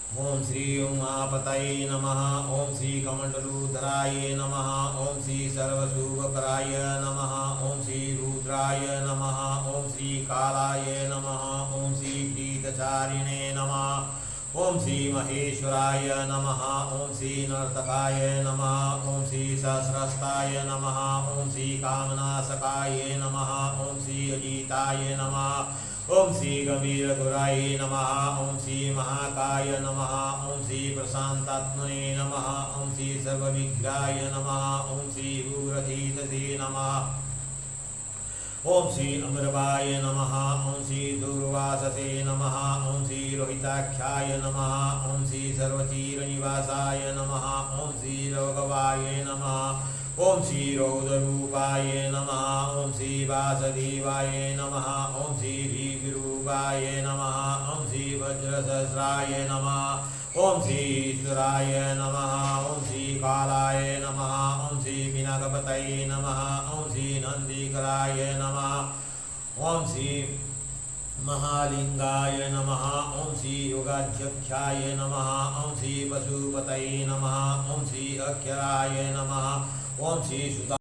ओम श्री उमापतये नमः। ओम श्री कमंडलूधराय नमः। ओम श्री सर्वशुभकराय नमः। ओम श्री रुद्राय नमः। ओम श्री कालाय नमः। ओम श्री प्रीतचारिणे नमः। ओम श्री महेश्वराय नमः। ओम श्री नर्तकाय नमः। ओम श्री सहस्रस्ताय नमः। ओम श्री कामनाशकाय नमः। ओम श्री अजिताय नमः। ओम श्री गंभीरगुराय नमः। ओम श्री महाकाय नमः। ओम श्री प्रशांतात्मने नमः। ओम श्री सर्वविग्रहाय नमः। ओम श्री उग्रधीतसे नमः। ओम श्री अमृवाय नमः। ओम श्री दुर्वाससे नमः। ओम श्री रोहिताख्याय नमः। ओम श्री सर्वचीरनिवासाय नमः। ओम श्री रोगवाय नमः। ओम श्री रौद्ररूपाय नमः। ओम श्री वासुदेवाय नमः। ओम श्री भीविरूपाय नमः। ओम श्री वज्रसहस्राय नमः। ओम श्री ईश्वराय नमः। ओम श्री कालाय नमः। ओम श्री पिनाकपतये नमः। ओम श्री नंदीकराय नमः। ओम श्री महालिंगाय नमः। ओम श्री योगाध्यक्षाय नमः। ओम श्री पशुपतये नमः। ओम श्री अक्षराय नमः। ओम श्री सुता